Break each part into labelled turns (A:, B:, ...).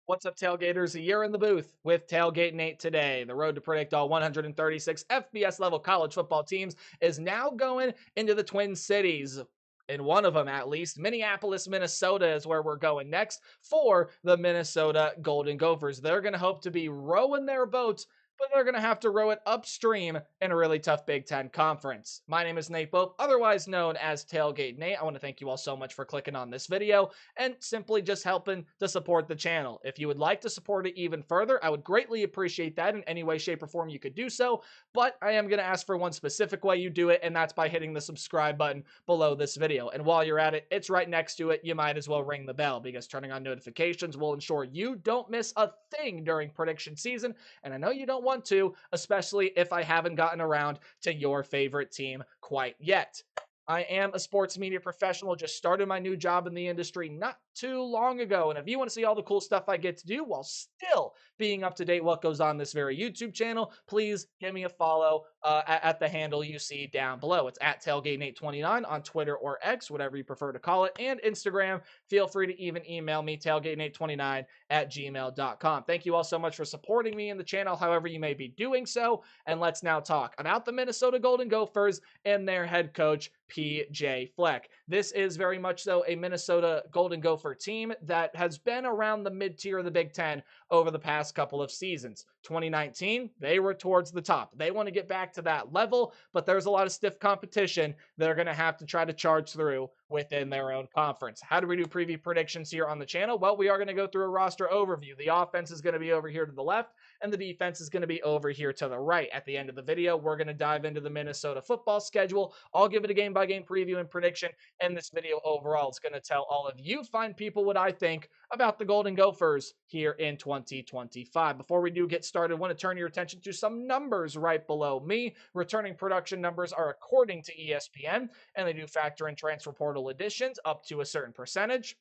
A: What's up, Tailgaters? A year in the booth with Tailgate Nate today. The road to predict all 136 FBS level college football teams is now going into the Twin Cities. In one of them, at least, Minneapolis, Minnesota is where we're going next for the Minnesota Golden Gophers. They're going to hope to be rowing their boat, but they're going to have to row it upstream in a really tough Big Ten conference. My name is Nate Pope, otherwise known as Tailgate Nate. I want to thank you all so much for clicking on this video and simply just helping to support the channel. If you would like to support it even further, I would greatly appreciate that in any way, shape, or form you could do so, but I am going to ask for one specific way you do it, and that's by hitting the subscribe button below this video. And while you're at it, it's right next to it. You might as well ring the bell because turning on notifications will ensure you don't miss a thing during prediction season, and I know you don't want to, especially if I haven't gotten around to your favorite team quite yet. I am a sports media professional, just started my new job in the industry not too long ago. And if you want to see all the cool stuff I get to do while still being up to date what goes on this very YouTube channel, please give me a follow at the handle you see down below. It's at Tailgate829 on Twitter or X, whatever you prefer to call it, and Instagram. Feel free to even email me, tailgate829@gmail.com. Thank you all so much for supporting me in the channel, however you may be doing so. And let's now talk about the Minnesota Golden Gophers and their head coach, PJ Fleck. This is very much so a Minnesota Golden Gopher team that has been around the mid-tier of the Big Ten over the past couple of seasons. 2019, they were towards the top. They want to get back to that level, but there's a lot of stiff competition they're going to have to try to charge through within their own conference. How do we do preview predictions here on the channel? Well, we are going to go through a roster overview. The offense is going to be over here to the left, and the defense is going to be over here to the right. At the end of the video, we're going to dive into the Minnesota football schedule. I'll give it a game-by-game preview and prediction, and this video overall is going to tell all of you fine people what I think about the Golden Gophers here in 2025. Before we do get started, I want to turn your attention to some numbers right below me. Returning production numbers are according to ESPN, and they do factor in transfer portal additions up to a certain percentage.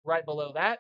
A: Right below that,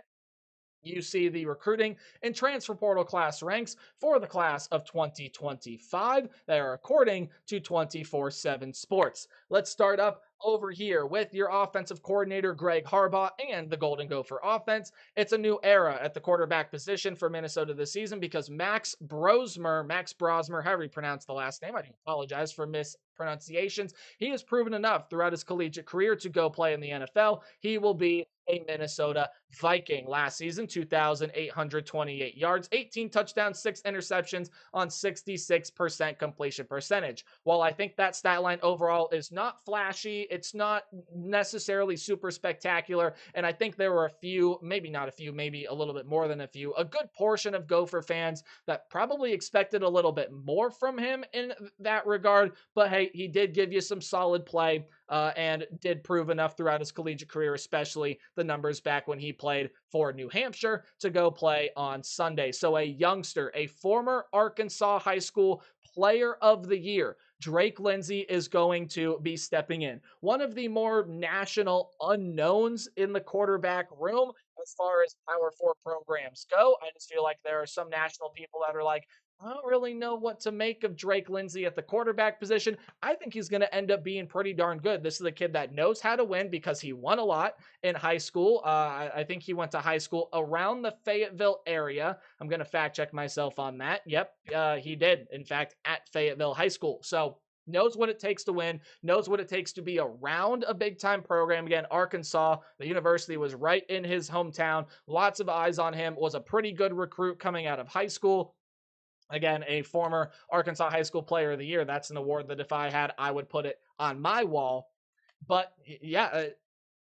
A: you see the recruiting and transfer portal class ranks for the class of 2025. They are according to 24/7 Sports. Let's start up over here with your offensive coordinator, Greg Harbaugh, and the Golden Gopher offense. It's a new era at the quarterback position for Minnesota this season because Max Brosmer, however you pronounce the last name, I do apologize for mispronunciations. He has proven enough throughout his collegiate career to go play in the NFL. He will be a Minnesota Viking. Last season, 2,828 yards, 18 touchdowns, 6 interceptions on 66% completion percentage. While I think that stat line overall is not flashy, it's not necessarily super spectacular, and I think there were a few, maybe not a few, maybe a little bit more than a few, a good portion of Gopher fans that probably expected a little bit more from him in that regard, but hey, he did give you some solid play and did prove enough throughout his collegiate career, especially the numbers back when he played for New Hampshire, to go play on Sunday. So a youngster, a former Arkansas high school player of the year, Drake Lindsey, is going to be stepping in. One of the more national unknowns in the quarterback room as far as Power 4 programs go. I just feel like there are some national people that are like, I don't really know what to make of Drake Lindsey at the quarterback position. I think he's going to end up being pretty darn good. This is a kid that knows how to win because he won a lot in high school. I think he went to high school around the Fayetteville area. I'm going to fact check myself on that. Yep, he did, in fact, at Fayetteville High School. So knows what it takes to win, knows what it takes to be around a big-time program. Again, Arkansas, the university was right in his hometown. Lots of eyes on him. Was a pretty good recruit coming out of high school. Again, a former Arkansas High School Player of the Year. That's an award that if I had, I would put it on my wall. But yeah,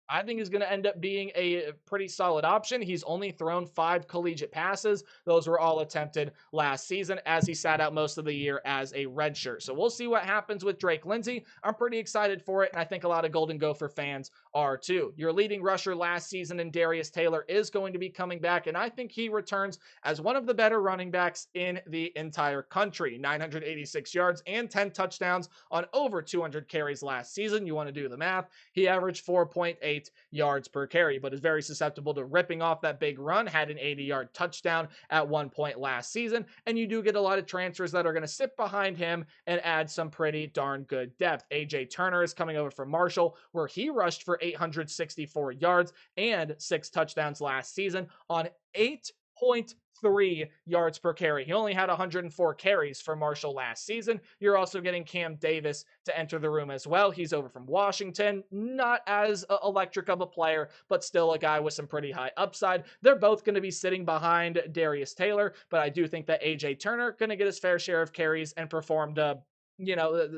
A: I think he's going to end up being a pretty solid option. He's only thrown 5 collegiate passes. Those were all attempted last season as he sat out most of the year as a redshirt. So we'll see what happens with Drake Lindsey. I'm pretty excited for it, and I think a lot of Golden Gopher fans are too. Your leading rusher last season in Darius Taylor is going to be coming back, and I think he returns as one of the better running backs in the entire country. 986 yards and 10 touchdowns on over 200 carries last season. You want to do the math. He averaged 4.8 2.8 yards per carry, but is very susceptible to ripping off that big run. Had an 80-yard touchdown at one point last season, and you do get a lot of transfers that are going to sit behind him and add some pretty darn good depth. AJ Turner is coming over from Marshall, where he rushed for 864 yards and 6 touchdowns last season on 8.3 yards per carry. He only had 104 carries for Marshall last season. You're also getting Cam Davis to enter the room as well. He's over from Washington. Not as electric of a player, but still a guy with some pretty high upside. They're both going to be sitting behind Darius Taylor, but I do think that AJ Turner going to get his fair share of carries and performed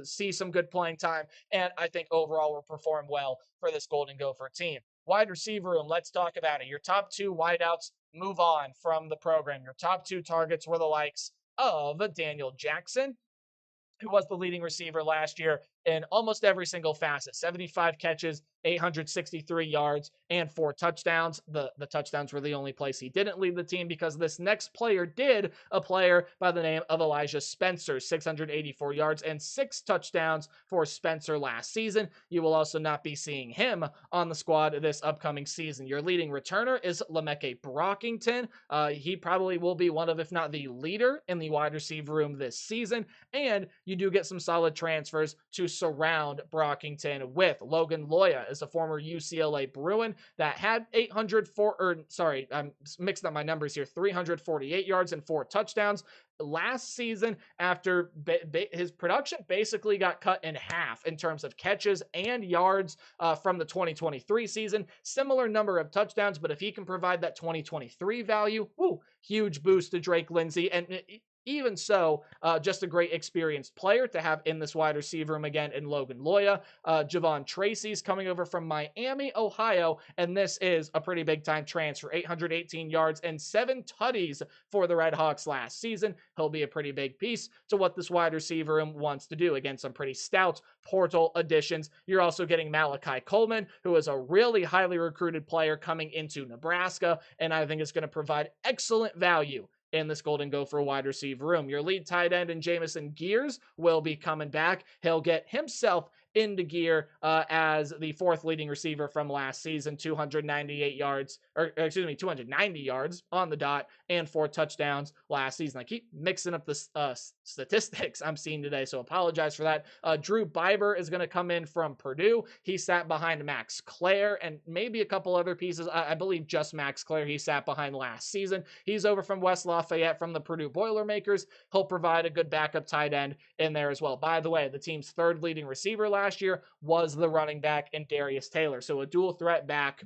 A: see some good playing time, and I think overall will perform well for this Golden Gopher team. Wide receiver room, let's talk about it. Your top two wideouts move on from the program. Your top two targets were the likes of Daniel Jackson, who was the leading receiver last year in almost every single facet. 75 catches, 863 yards, and 4 touchdowns. The touchdowns were the only place he didn't lead the team, because this next player did, a player by the name of Elijah Spencer. 684 yards and 6 touchdowns for Spencer last season. You will also not be seeing him on the squad this upcoming season. Your leading returner is Lemeke Brockington. He probably will be one of, if not the leader, in the wide receiver room this season. And you do get some solid transfers to surround Brockington with. Logan Loya is a former UCLA Bruin that had 348 yards and 4 touchdowns last season, after his production basically got cut in half in terms of catches and yards from the 2023 season. Similar number of touchdowns, but if he can provide that 2023 value, huge boost to Drake Lindsay. And even so, just a great experienced player to have in this wide receiver room again in Logan Loya. Javon Tracy's coming over from Miami, Ohio, and this is a pretty big time transfer. 818 yards and 7 tutties for the Red Hawks last season. He'll be a pretty big piece to what this wide receiver room wants to do. Again, some pretty stout portal additions. You're also getting Malachi Coleman, who is a really highly recruited player coming into Nebraska, and I think is going to provide excellent value in this Golden Gopher wide receiver room. Your lead tight end in Jamison Gears will be coming back. He'll get himself into gear as the 4th leading receiver from last season. 290 yards on the dot and 4 touchdowns last season. I keep mixing up the statistics I'm seeing today, so apologize for that. Drew Biber is going to come in from Purdue. He sat behind Max Clare and maybe a couple other pieces. I believe just Max Clare he sat behind last season. He's over from West Lafayette from the Purdue Boilermakers. He'll provide a good backup tight end in there as well. By the way, the team's 3rd leading receiver last year was the running back in Darius Taylor. So a dual threat back.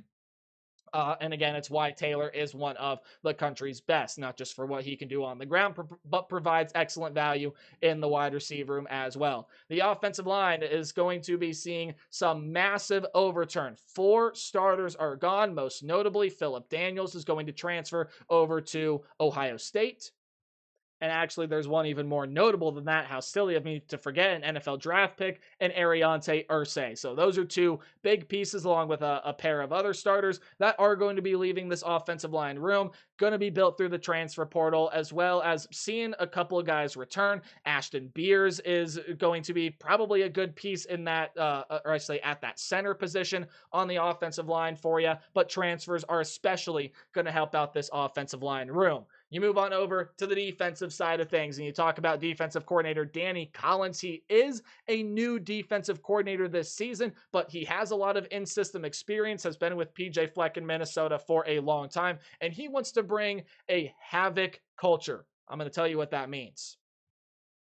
A: And again, it's why Taylor is one of the country's best, not just for what he can do on the ground, but provides excellent value in the wide receiver room as well. The offensive line is going to be seeing some massive overturn. 4 starters are gone. Most notably, Philip Daniels is going to transfer over to Ohio State. And actually, there's one even more notable than that. How silly of me to forget an NFL draft pick and Ariante Irsay. So those are 2 big pieces, along with a pair of other starters that are going to be leaving this offensive line room. Going to be built through the transfer portal, as well as seeing a couple of guys return. Ashton Beers is going to be probably a good piece in that, or I say at that center position on the offensive line for you. But transfers are especially going to help out this offensive line room. You move on over to the defensive side of things, and you talk about defensive coordinator Danny Collins. He is a new defensive coordinator this season, but he has a lot of in-system experience, has been with PJ Fleck in Minnesota for a long time, and he wants to bring a havoc culture. I'm going to tell you what that means.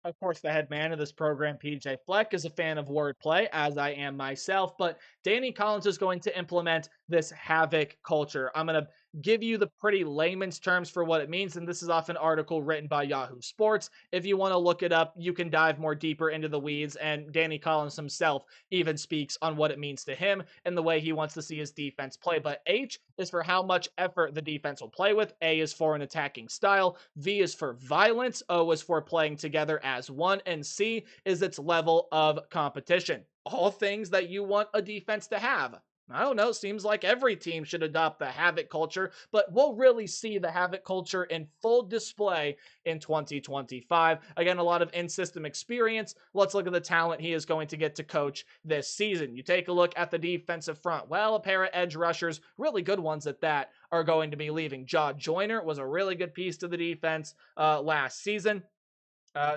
A: Of course, the head man of this program, PJ Fleck, is a fan of wordplay, as I am myself, but Danny Collins is going to implement this havoc culture. I'm going to give you the pretty layman's terms for what it means, and this is off an article written by Yahoo Sports. If you want to look it up, you can dive more deeper into the weeds, and Danny Collins himself even speaks on what it means to him and the way he wants to see his defense play. But H is for how much effort the defense will play with, A is for an attacking style, V is for violence, O is for playing together as one, and C is its level of competition. All things that you want a defense to have. I don't know. Seems like every team should adopt the Havoc culture, but we'll really see the Havoc culture in full display in 2025. Again, a lot of in system experience. Let's look at the talent he is going to get to coach this season. You take a look at the defensive front. Well, a pair of edge rushers, really good ones at that, are going to be leaving. Jaw Joyner was a really good piece to the defense last season.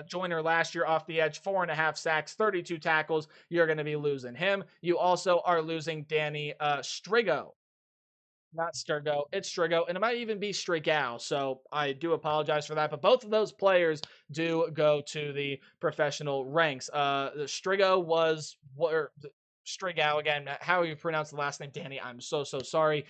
A: Joyner last year off the edge, 4.5 sacks, 32 tackles. You're going to be losing him. You also are losing Danny Strigo. Not Sturgo, it's Strigo, and it might even be Strigao. So I do apologize for that. But both of those players do go to the professional ranks. Strigo was what Strigao again. How you pronounce the last name, Danny? I'm so sorry.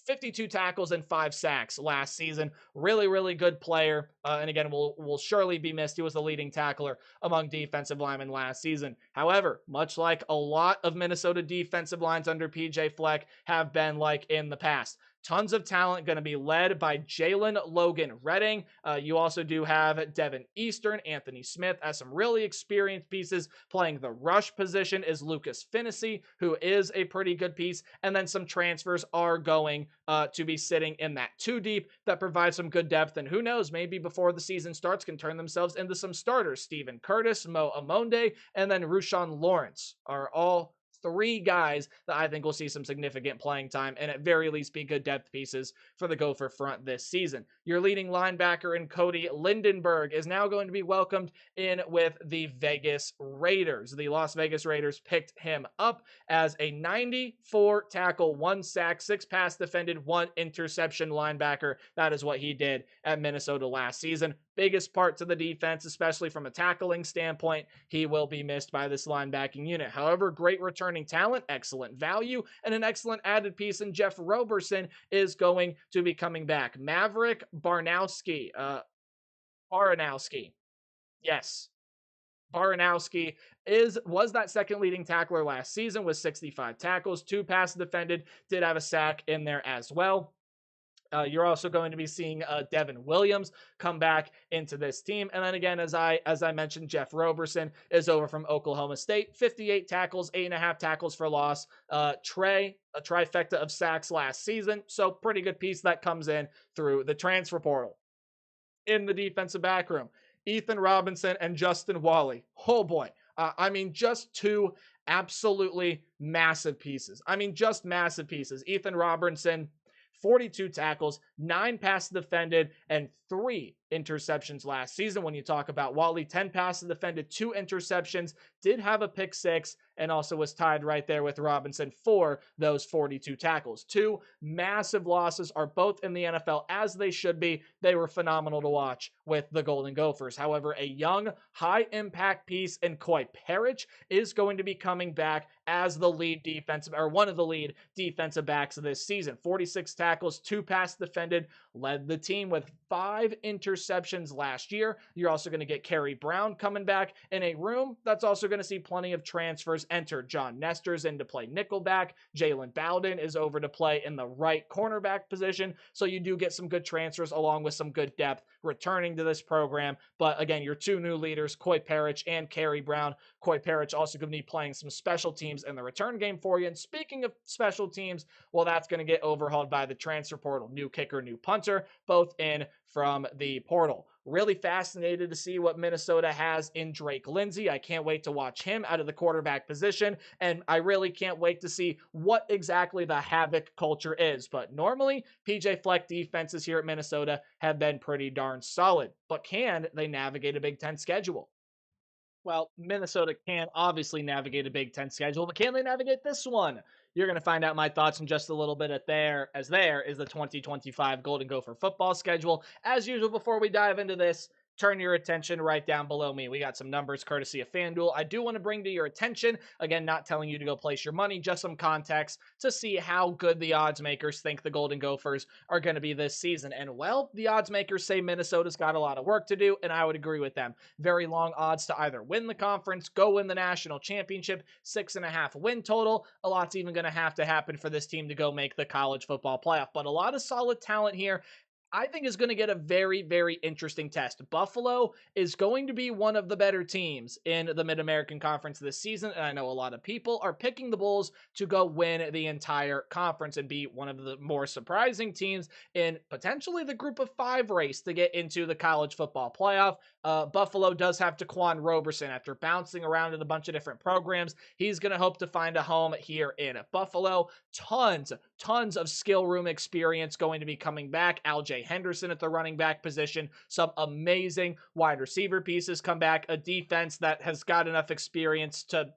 A: 52 tackles and 5 sacks last season. Really, really good player. And again, will surely be missed. He was the leading tackler among defensive linemen last season. However, much like a lot of Minnesota defensive lines under PJ Fleck have been like in the past. Tons of talent going to be led by Jalen Logan Redding. You also do have Devin Eastern, Anthony Smith as some really experienced pieces. Playing the rush position is Lucas Finnessy, who is a pretty good piece. And then some transfers are going to be sitting in that 2 deep that provides some good depth. And who knows, maybe before the season starts can turn themselves into some starters. Stephen Curtis, Mo Amonde, and then Rushawn Lawrence are all 3 guys that I think will see some significant playing time and at very least be good depth pieces for the Gopher front this season. Your leading linebacker in Cody Lindenberg is now going to be welcomed in with the Vegas Raiders. The Las Vegas Raiders picked him up as a 94 tackle, 1 sack, 6 pass defended, 1 interception linebacker. That is what he did at Minnesota last season. Biggest part to the defense, especially from a tackling standpoint. He will be missed by this linebacking unit. However, great returning talent, excellent value, and an excellent added piece in Jeff Roberson is going to be coming back. Maverick Baranowski. Yes. Baranowski was that second leading tackler last season with 65 tackles, 2 passes defended, did have a sack in there as well. You're also going to be seeing Devin Williams come back into this team. And then again, as I mentioned, Jeff Roberson is over from Oklahoma State. 58 tackles, 8.5 tackles for loss. A trifecta of sacks last season. So pretty good piece that comes in through the transfer portal. In the defensive back room, Ethan Robinson and Justin Wally. Oh boy. Just 2 absolutely massive pieces. Just massive pieces. Ethan Robinson, 42 tackles, 9 passes defended, and 3 interceptions last season. When you talk about Wally, 10 passes defended, 2 interceptions, did have a pick 6, and also was tied right there with Robinson for those 42 tackles. 2 massive losses are both in the NFL as they should be. They were phenomenal to watch with the Golden Gophers. However, a young, high impact piece in Coy Parrish is going to be coming back as the lead defensive, or one of the lead defensive backs of this season. 46 tackles, 2 passes defended, led the team with 5 interceptions last year. You're also going to get Kerry Brown coming back in a room that's also going to see plenty of transfers enter. John Nestor's in to play nickelback. Jalen Bowden is over to play in the right cornerback position. So you do get some good transfers along with some good depth returning to this program. But again, your 2 new leaders, Coy Parrish and Kerry Brown. Coy Parrish also going to be playing some special teams in the return game for you. And speaking of special teams, well, that's going to get overhauled by the transfer portal. New kicker, new punter, both in from the portal. Really fascinated to see what Minnesota has in Drake Lindsay. I can't wait to watch him out of the quarterback position, and I really can't wait to see what exactly the Havoc culture is. But normally, PJ Fleck defenses here at Minnesota have been pretty darn solid. But can they navigate a Big Ten schedule? Well, Minnesota can obviously navigate a Big Ten schedule, but can they navigate this one? You're going to find out my thoughts in just a little bit there is the 2025 Golden Gopher football schedule. As usual, before we dive into this, turn your attention right down below me. We got some numbers courtesy of FanDuel. I do want to bring to your attention, again, not telling you to go place your money, just some context to see how good the odds makers think the Golden Gophers are going to be this season. And well, the odds makers say Minnesota's got a lot of work to do, and I would agree with them. Very long odds to either win the conference, go win the national championship, 6.5 win total. A lot's even going to happen for this team to go make the college football playoff. But a lot of solid talent here I think is going to get a very, very interesting test. Buffalo is going to be one of the better teams in the Mid American Conference this season. And I know a lot of people are picking the Bulls to go win the entire conference and be one of the more surprising teams in potentially the group of five race to get into the college football playoff. Buffalo does have Taquan Roberson after bouncing around in a bunch of different programs. He's going to hope to find a home here in Buffalo. Tons of skill room experience going to be coming back. Al-Jay Henderson at the running back position. Some amazing wide receiver pieces come back. A defense that has got enough experience to,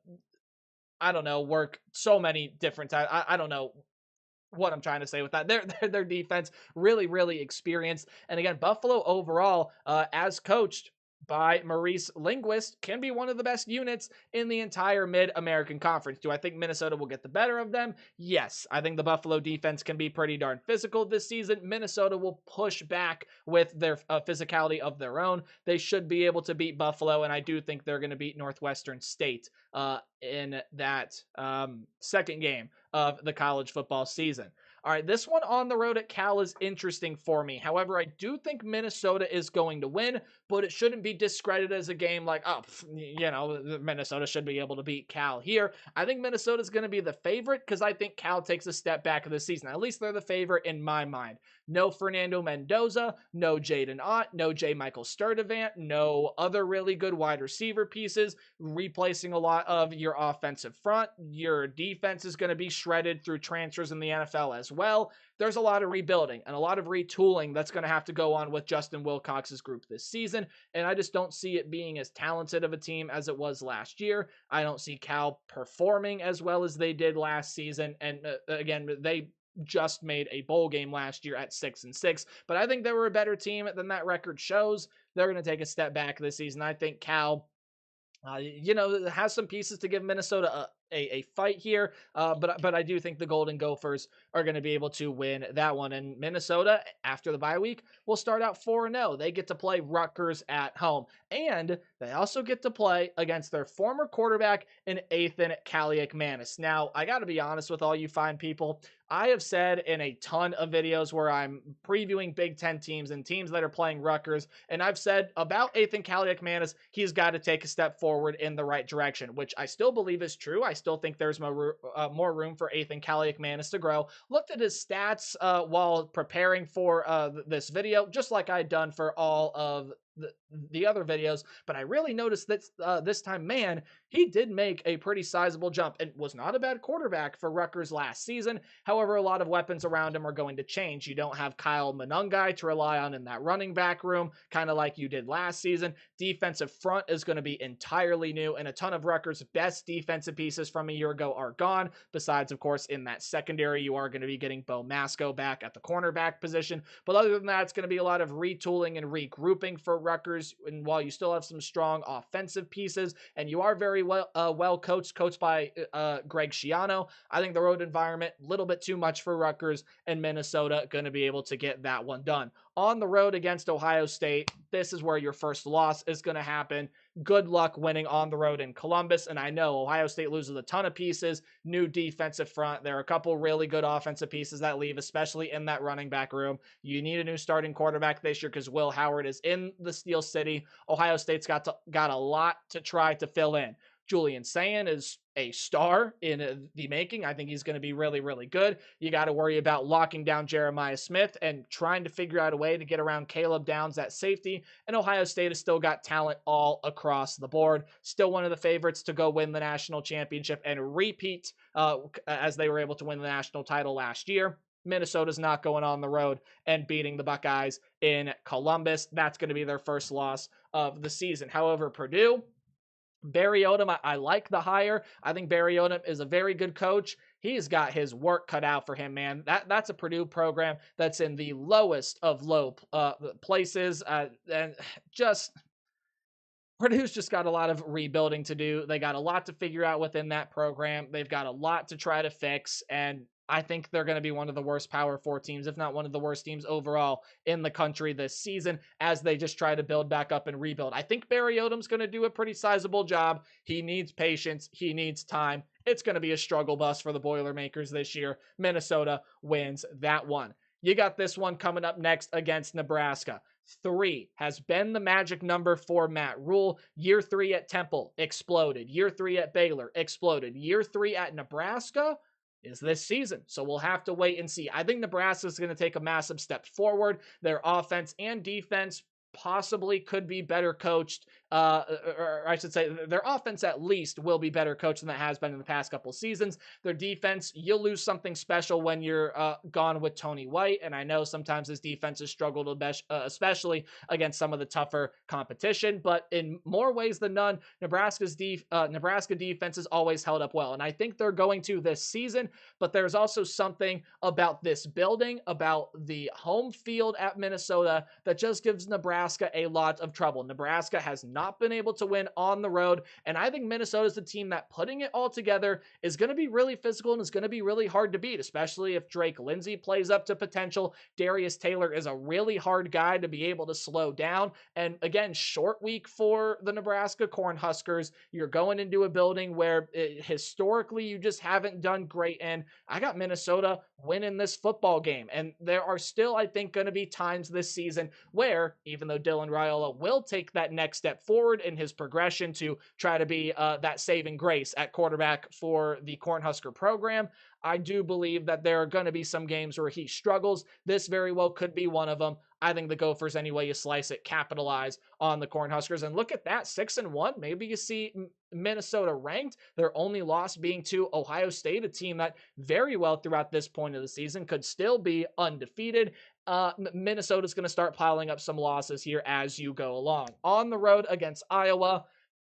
A: I don't know, work so many different times. I don't know what I'm trying to say with that. Their defense really, really experienced. And again, Buffalo overall, as coached by Maurice Linguist, can be one of the best units in the entire Mid-American Conference. Do I think Minnesota will get the better of them? Yes. I think the Buffalo defense can be pretty darn physical this season. Minnesota will push back with their physicality of their own. They should be able to beat Buffalo, and I do think they're going to beat Northwestern State in that second game of the college football season. All right, this one on the road at Cal is interesting for me. However, I do think Minnesota is going to win, but it shouldn't be discredited as a game like, oh, Minnesota should be able to beat Cal here. I think Minnesota is going to be the favorite because I think Cal takes a step back this season. At least they're the favorite in my mind. No Fernando Mendoza, no Jaden Ott, no J. Michael Sturdivant, no other really good wide receiver pieces, replacing a lot of your offensive front. Your defense is going to be shredded through transfers in the NFL as well. There's a lot of rebuilding and a lot of retooling that's going to have to go on with Justin Wilcox's group this season, and I just don't see it being as talented of a team as it was last year. I don't see Cal performing as well as they did last season, and again, they just made a bowl game last year at 6-6, but I think they were a better team than that record shows. They're going to take a step back this season. I think Cal has some pieces to give Minnesota a fight here, but I do think the Golden Gophers are going to be able to win that one. And Minnesota, after the bye week, will start out 4-0. They get to play Rutgers at home, and they also get to play against their former quarterback in Ethan Kaliakmanis. Now, I got to be honest with all you fine people. I have said in a ton of videos where I'm previewing Big Ten teams and teams that are playing Rutgers, and I've said about Ethan Kaliakmanis, he's got to take a step forward in the right direction, which I still believe is true. I still think there's more room for Ethan Kaliakmanis to grow. Looked at his stats while preparing for this video, just like I'd done for all of the other videos, but I really noticed that this time, man, he did make a pretty sizable jump and was not a bad quarterback for Rutgers last season. However, a lot of weapons around him are going to change. You don't have Kyle Monungai to rely on in that running back room, kind of like you did last season. Defensive front is going to be entirely new, and a ton of Rutgers' best defensive pieces from a year ago are gone. Besides, of course, in that secondary, you are going to be getting Bo Masco back at the cornerback position. But other than that, it's going to be a lot of retooling and regrouping for Rutgers. And while you still have some strong offensive pieces, and you are very well coached by Greg Schiano, I think the road environment, a little bit too much for Rutgers, and Minnesota going to be able to get that one done. On the road against Ohio State, this is where your first loss is going to happen. Good luck winning on the road in Columbus. And I know Ohio State loses a ton of pieces, new defensive front. There are a couple really good offensive pieces that leave, especially in that running back room. You need a new starting quarterback this year because Will Howard is in the Steel City. Ohio State's got a lot to try to fill in. Julian Sayin is a star in the making. I think he's going to be really, really good. You got to worry about locking down Jeremiah Smith and trying to figure out a way to get around Caleb Downs at safety. And Ohio State has still got talent all across the board. Still one of the favorites to go win the national championship and repeat as they were able to win the national title last year. Minnesota's not going on the road and beating the Buckeyes in Columbus. That's going to be their first loss of the season. However, Purdue, Barry Odom, I like the hire. I think Barry Odom is a very good coach. He's got his work cut out for him, man. That's a Purdue program that's in the lowest of low places, and just Purdue's just got a lot of rebuilding to do. They got a lot to figure out within that program. They've got a lot to try to fix, and I think they're going to be one of the worst Power 4 teams, if not one of the worst teams overall in the country this season, as they just try to build back up and rebuild. I think Barry Odom's going to do a pretty sizable job. He needs patience. He needs time. It's going to be a struggle bus for the Boilermakers this year. Minnesota wins that one. You got this one coming up next against Nebraska. 3 has been the magic number for Matt Rule. Year 3 at Temple, exploded. Year 3 at Baylor, exploded. Year 3 at Nebraska is this season. So we'll have to wait and see. I think Nebraska is going to take a massive step forward. Their offense and defense possibly could be better coached, or I should say their offense at least will be better coached than it has been in the past couple seasons. Their defense, you'll lose something special when you're gone with Tony White, and I know sometimes his defense has struggled, especially against some of the tougher competition, but in more ways than none, Nebraska defense has always held up well, and I think they're going to this season, but there's also something about this building, about the home field at Minnesota, that just gives Nebraska a lot of trouble. Nebraska has not been able to win on the road, and I think Minnesota is the team that, putting it all together, is going to be really physical and is going to be really hard to beat, especially if Drake Lindsey plays up to potential. Darius Taylor is a really hard guy to be able to slow down, and again, short week for the Nebraska Cornhuskers. You're going into a building where historically you just haven't done great in. I got Minnesota winning this football game, and there are still, I think, going to be times this season where, even though Dylan Raiola will take that next step forward in his progression to try to be that saving grace at quarterback for the Cornhusker program, I do believe that there are going to be some games where he struggles. This very well could be one of them. I think the Gophers, any way you slice it, capitalize on the Cornhuskers. And look at that, 6-1. Maybe you see Minnesota ranked, their only loss being to Ohio State, a team that very well throughout this point of the season could still be undefeated. Minnesota's going to start piling up some losses here as you go along. On the road against Iowa,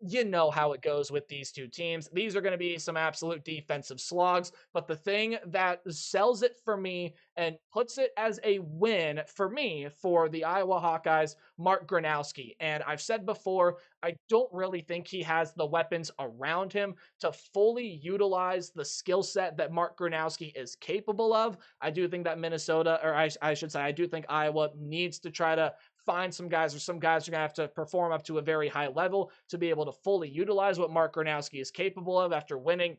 A: you know how it goes with these two teams. These are going to be some absolute defensive slogs, but the thing that sells it for me and puts it as a win for me for the Iowa Hawkeyes, Mark Gronowski. And I've said before, I don't really think he has the weapons around him to fully utilize the skill set that Mark Gronowski is capable of. I do think that Minnesota, or I should say, I do think Iowa needs to try to find some guys, or some guys are going to have to perform up to a very high level to be able to fully utilize what Mark Gronowski is capable of after winning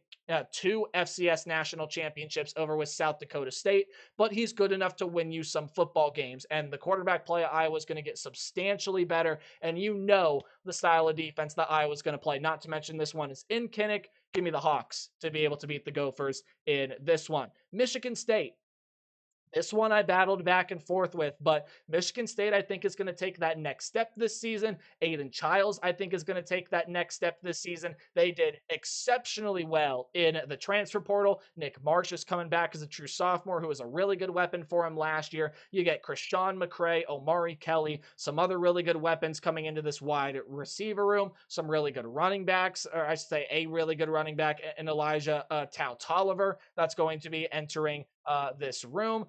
A: 2 FCS national championships over with South Dakota State. But he's good enough to win you some football games, and the quarterback play at Iowa is going to get substantially better, and you know the style of defense that Iowa's going to play. Not to mention this one is in Kinnick. Give me the Hawks to be able to beat the Gophers in this one. Michigan State. This one I battled back and forth with, but Michigan State, I think, is going to take that next step this season. Aiden Childs, I think, is going to take that next step this season. They did exceptionally well in the transfer portal. Nick Marsh is coming back as a true sophomore, who was a really good weapon for him last year. You get Krishan McCray, Omari Kelly, some other really good weapons coming into this wide receiver room, some really good running backs, or I should say a really good running back in Elijah Tau Tolliver that's going to be entering this room.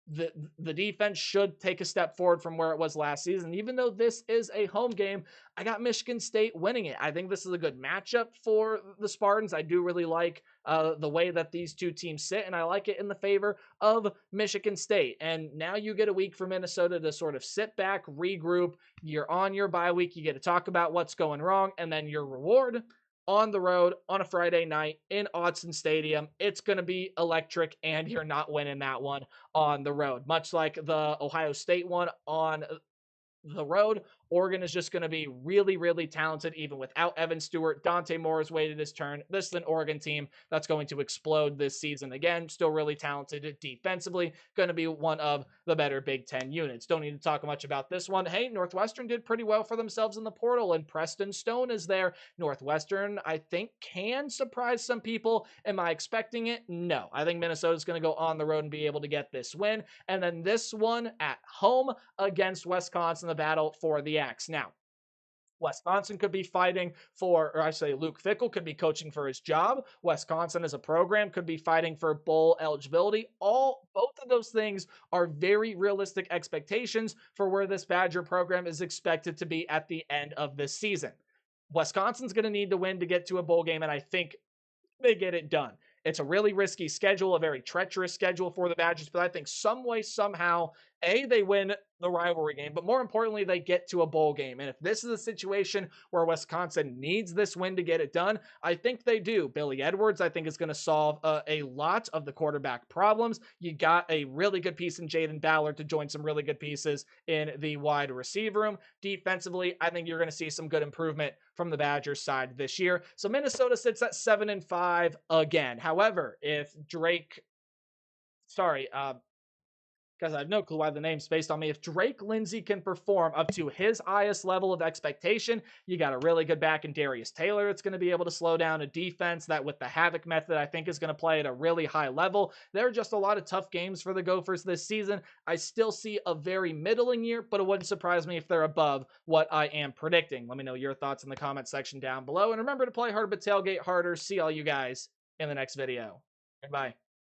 A: The defense should take a step forward from where it was last season. Even though this is a home game, I got Michigan State winning it. I think this is a good matchup for the Spartans. I do really like the way that these two teams sit, and I like it in the favor of Michigan State. And now you get a week for Minnesota to sort of sit back, regroup. You're on your bye week. You get to talk about what's going wrong, and then your reward on the road on a Friday night in Autzen Stadium. It's going to be electric, and you're not winning that one on the road. Much like the Ohio State one on the road, Oregon is just going to be really, really talented, even without Evan Stewart. Dante Moore has waited his turn. This is an Oregon team that's going to explode this season. Again, still really talented defensively. Going to be one of the better Big Ten units. Don't need to talk much about this one. Hey, Northwestern did pretty well for themselves in the portal, and Preston Stone is there. Northwestern, I think, can surprise some people. Am I expecting it? No. I think Minnesota's going to go on the road and be able to get this win. And then this one at home against Wisconsin, the battle for the Axe. Now, Wisconsin could be fighting for, or I say Luke Fickell could be coaching for his job. Wisconsin as a program could be fighting for bowl eligibility. Both of those things are very realistic expectations for where this Badger program is expected to be at the end of this season. Wisconsin's going to need to win to get to a bowl game, and I think they get it done. It's a really risky schedule, a very treacherous schedule for the Badgers, but I think some way, somehow, they win the rivalry game, but more importantly, they get to a bowl game. And if this is a situation where Wisconsin needs this win to get it done, I think they do. Billy Edwards, I think, is going to solve a lot of the quarterback problems. You got a really good piece in Jaden Ballard to join some really good pieces in the wide receiver room. Defensively, I think you're going to see some good improvement from the Badgers side this year. So Minnesota sits at 7-5 again. However, if Drake, sorry, because I have no clue why the name's based on me. If Drake Lindsay can perform up to his highest level of expectation, you got a really good back in Darius Taylor. It's going to be able to slow down a defense that with the Havoc method, I think is going to play at a really high level. There are just a lot of tough games for the Gophers this season. I still see a very middling year, but it wouldn't surprise me if they're above what I am predicting. Let me know your thoughts in the comment section down below. And remember to play hard but tailgate harder. See all you guys in the next video. Bye.